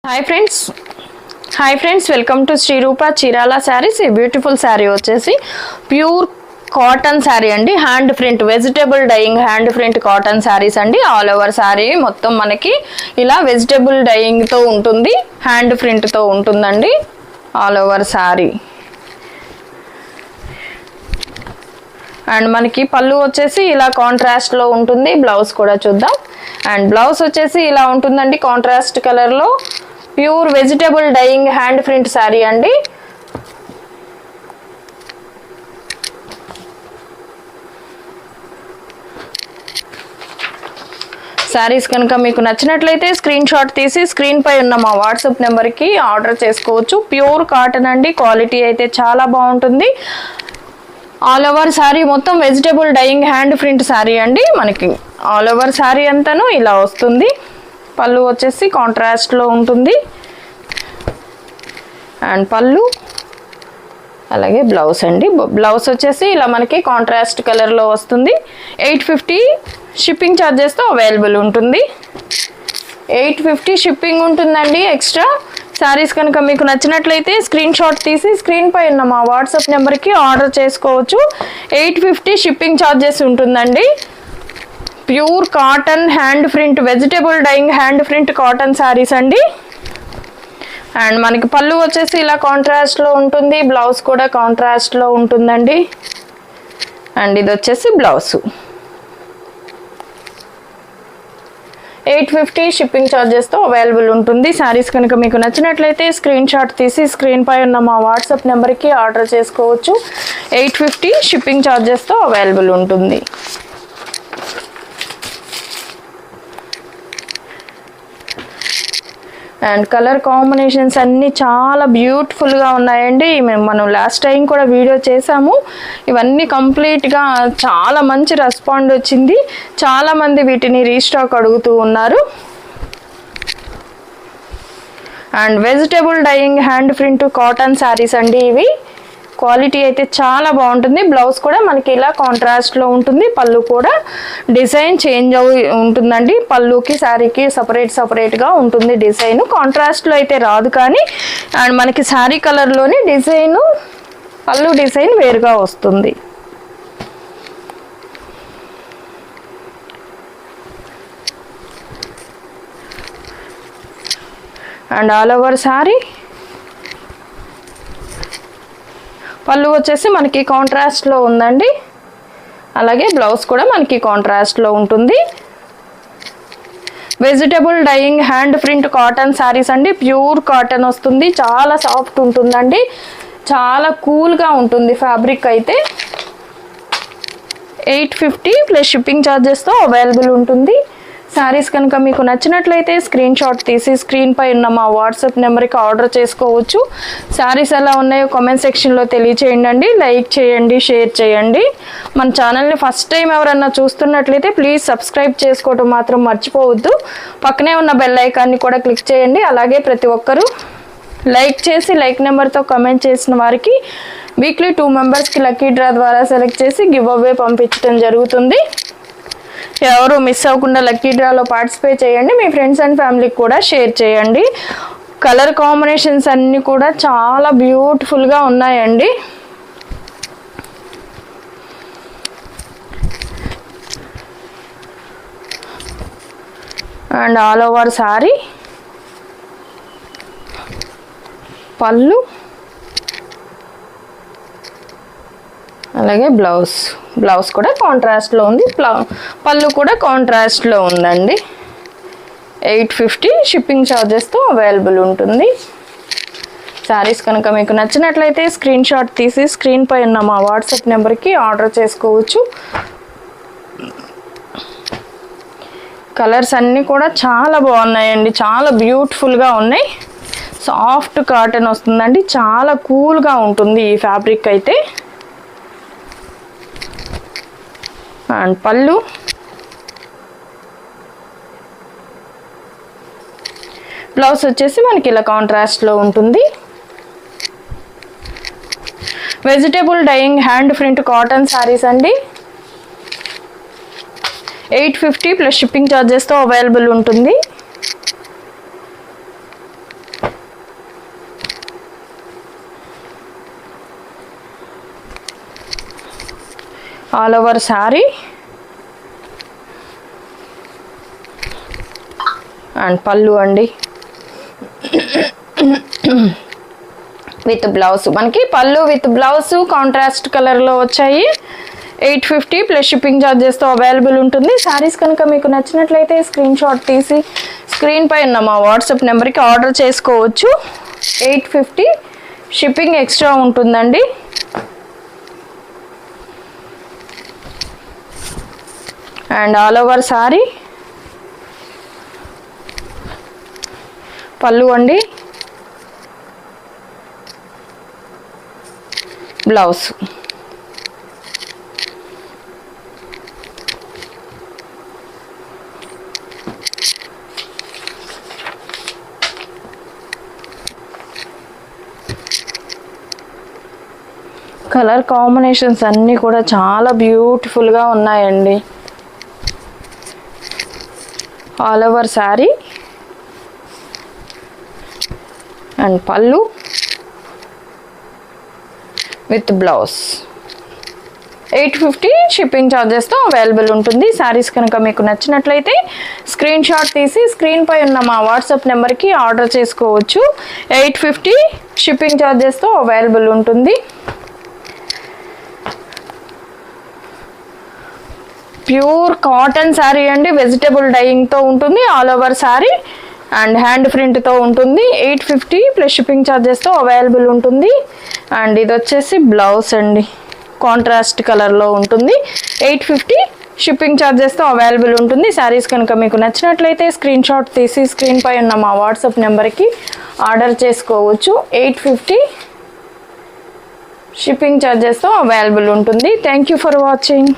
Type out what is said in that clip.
Hi friends welcome to Shri Roopa Chirala Sarees. ఈ beautiful sari వచ్చేసి pure cotton sari అండి. Hand print vegetable dyeing hand print cotton saris అండి. All over sari మొత్తం మనకి ఇలా వెజిటేబుల్ డైయింగ్ తో ఉంటుంది, హ్యాండ్ ప్రింట్ తో ఉంటుందండి ఆల్ ఓవర్ శారీ. అండ్ మనకి పళ్ళు వచ్చేసి ఇలా కాంట్రాస్ట్ లో ఉంటుంది. బ్లౌజ్ కూడా చూద్దాం. అండ్ బ్లౌజ్ వచ్చేసి ఇలా ఉంటుందండి కాంట్రాస్ట్ కలర్ లో. Pure vegetable dyeing hand print sari అండి. శారీస్ కనుక మీకు నచ్చినట్లయితే స్క్రీన్ షాట్ తీసి స్క్రీన్ పై ఉన్న మా వాట్సాప్ నెంబర్కి ఆర్డర్ చేసుకోవచ్చు. ప్యూర్ కాటన్ అండి, క్వాలిటీ అయితే చాలా బాగుంటుంది. ఆల్ ఓవర్ శారీ మొత్తం vegetable dyeing hand print sari అండి. మనకి ఆల్ ఓవర్ శారీ అంతాను ఇలా వస్తుంది. పళ్ళు వచ్చేసి కాంట్రాస్ట్లో ఉంటుంది. అండ్ పళ్ళు అలాగే బ్లౌజ్ అండి. బ్లౌజ్ వచ్చేసి ఇలా మనకి కాంట్రాస్ట్ కలర్లో వస్తుంది. 850 షిప్పింగ్ ఛార్జెస్తో అవైలబుల్ ఉంటుంది. 850 షిప్పింగ్ ఉంటుందండి ఎక్స్ట్రా. శారీస్ కనుక మీకు నచ్చినట్లయితే స్క్రీన్ షాట్ తీసి స్క్రీన్ పై ఉన్న మా వాట్సాప్ నెంబర్కి ఆర్డర్ చేసుకోవచ్చు. 850 షిప్పింగ్ ఛార్జెస్ ఉంటుందండి. Pure cotton hand print vegetable dyeing hand print cotton saris అండి. అండ్ మనకి పళ్ళు వచ్చేసి ఇలా కాంట్రాస్ట్లో ఉంటుంది. బ్లౌజ్ కూడా కాంట్రాస్ట్లో ఉంటుందండి. అండ్ ఇది వచ్చేసి బ్లౌజ్. 850 షిప్పింగ్ ఛార్జెస్తో అవైలబుల్ ఉంటుంది. శారీస్ కనుక మీకు నచ్చినట్లయితే స్క్రీన్ షాట్ తీసి స్క్రీన్ పై ఉన్న మా వాట్సాప్ నెంబర్కి ఆర్డర్ చేసుకోవచ్చు. 850 షిప్పింగ్ ఛార్జెస్తో అవైలబుల్ ఉంటుంది. అండ్ కలర్ కాంబినేషన్స్ అన్నీ చాలా బ్యూటిఫుల్గా ఉన్నాయండి. మనం లాస్ట్ టైం కూడా వీడియో చేసాము. ఇవన్నీ కంప్లీట్గా చాలా మంచి రెస్పాండ్ వచ్చింది. చాలామంది వీటిని రీస్టాక్ అడుగుతూ ఉన్నారు. And vegetable dyeing hand print cotton saris అండి ఇవి. క్వాలిటీ అయితే చాలా బాగుంటుంది. బ్లౌజ్ కూడా మనకి ఇలా కాంట్రాస్ట్లో ఉంటుంది. పళ్ళు కూడా డిజైన్ చేంజ్ ఉంటుందండి. పళ్ళుకి శారీకి సపరేట్గా ఉంటుంది డిజైన్. కాంట్రాస్ట్లో అయితే రాదు, కానీ అండ్ మనకి శారీ కలర్లోని డిజైను పళ్ళు డిజైన్ వేరుగా వస్తుంది. అండ్ ఆల్ ఓవర్ శారీ పళ్ళు వచ్చేసి మనకి కాంట్రాస్ట్లో ఉందండి. అలాగే బ్లౌజ్ కూడా మనకి కాంట్రాస్ట్లో ఉంటుంది. Vegetable dyeing hand print cotton saris అండి. ప్యూర్ కాటన్ వస్తుంది. చాలా సాఫ్ట్ ఉంటుందండి. చాలా కూల్గా ఉంటుంది ఫ్యాబ్రిక్ అయితే. 850 ప్లస్ షిప్పింగ్ ఛార్జెస్తో అవైలబుల్ ఉంటుంది. శారీస్ కనుక మీకు నచ్చినట్లయితే స్క్రీన్ షాట్ తీసి స్క్రీన్ పై ఉన్న మా వాట్సాప్ నెంబర్కి ఆర్డర్ చేసుకోవచ్చు. శారీస్ ఎలా ఉన్నాయో కామెంట్ సెక్షన్లో తెలియచేయండి. లైక్ చేయండి, షేర్ చేయండి. మన ఛానల్ని ఫస్ట్ టైం ఎవరన్నా చూస్తున్నట్లయితే ప్లీజ్ సబ్స్క్రైబ్ చేసుకోవడం మాత్రం మర్చిపోవద్దు. పక్కనే ఉన్న బెల్ ఐకాన్ని కూడా క్లిక్ చేయండి. అలాగే ప్రతి ఒక్కరూ లైక్ చేసి లైక్ నెంబర్తో కామెంట్ చేసిన వారికి వీక్లీ 2 మెంబర్స్కి లక్కీ డ్రా ద్వారా సెలెక్ట్ చేసి గివ్ అవే పంపించడం జరుగుతుంది. ఎవరు మిస్ అవ్వకుండా లక్కీ డ్రాలో పార్టిసిపేట్ చేయండి. మీ ఫ్రెండ్స్ అండ్ ఫ్యామిలీకి కూడా షేర్ చేయండి. కలర్ కాంబినేషన్స్ అన్నీ కూడా చాలా బ్యూటిఫుల్గా ఉన్నాయండి. అండ్ ఆల్ ఓవర్ శారీ పళ్ళు అలాగే బ్లౌజ్ కూడా కాంట్రాస్ట్లో ఉంది. పళ్ళు కూడా కాంట్రాస్ట్లో ఉందండి. 850 షిప్పింగ్ ఛార్జెస్తో అవైలబుల్ ఉంటుంది. శారీస్ కనుక మీకు నచ్చినట్లయితే స్క్రీన్ షాట్ తీసి స్క్రీన్ పై ఉన్న మా వాట్సాప్ నెంబర్కి ఆర్డర్ చేసుకోవచ్చు. కలర్స్ అన్నీ కూడా చాలా బాగున్నాయండి. చాలా బ్యూటిఫుల్గా ఉన్నాయి. సాఫ్ట్ కాటన్ వస్తుందండి. చాలా కూల్గా ఉంటుంది ఈ ఫ్యాబ్రిక్ అయితే. అండ్ పళ్ళు బ్లౌజ్ వచ్చేసి మనకి ఇలా కాంట్రాస్ట్లో ఉంటుంది. Vegetable dyeing hand print cotton saris అండి. 850 ప్లస్ షిప్పింగ్ ఛార్జెస్తో అవైలబుల్ ఉంటుంది. ఆల్ ఓవర్ శారీ అండ్ పళ్ళు అండి విత్ బ్లౌజ్. మనకి పళ్ళు విత్ బ్లౌజ్ కాంట్రాస్ట్ కలర్లో వచ్చాయి. 850 ప్లస్ షిప్పింగ్ ఛార్జెస్తో అవైలబుల్ ఉంటుంది. శారీస్ కనుక మీకు నచ్చినట్లయితే స్క్రీన్ షాట్ తీసి స్క్రీన్ పై ఉన్న మా వాట్సాప్ నెంబర్కి ఆర్డర్ చేసుకోవచ్చు. 850 షిప్పింగ్ ఎక్స్ట్రా ఉంటుందండి. అండ్ ఆల్ ఓవర్ శారీ పళ్ళు అండి, బ్లౌజ్. కలర్ కాంబినేషన్స్ అన్నీ కూడా చాలా బ్యూటిఫుల్గా ఉన్నాయండి. ఆల్ ఓవర్ శారీ అండ్ పళ్ళు విత్ బ్లౌజ్. 850 షిప్పింగ్ ఛార్జెస్తో అవైలబుల్ ఉంటుంది. శారీస్ కనుక మీకు నచ్చినట్లయితే స్క్రీన్ షాట్ తీసి స్క్రీన్ పై ఉన్న మా వాట్సాప్ నెంబర్కి ఆర్డర్ చేసుకోవచ్చు. 850 షిప్పింగ్ ఛార్జెస్తో అవైలబుల్ ఉంటుంది. ప్యూర్ కాటన్ శారీ అండి, వెజిటబుల్ డైయింగ్తో ఉంటుంది. All over sari and hand ప్రింట్తో ఉంటుంది. 850 ప్లస్ షిప్పింగ్ ఛార్జెస్తో అవైలబుల్ ఉంటుంది. అండ్ ఇది వచ్చేసి బ్లౌజ్ అండి, కాంట్రాస్ట్ కలర్లో ఉంటుంది. 850 షిప్పింగ్ ఛార్జెస్తో అవైలబుల్ ఉంటుంది. శారీస్ కనుక మీకు నచ్చినట్లయితే స్క్రీన్ షాట్ తీసి స్క్రీన్ పై ఉన్న మా వాట్సాప్ నెంబర్కి ఆర్డర్ చేసుకోవచ్చు. 850 షిప్పింగ్ ఛార్జెస్తో అవైలబుల్ ఉంటుంది. Thank you for watching.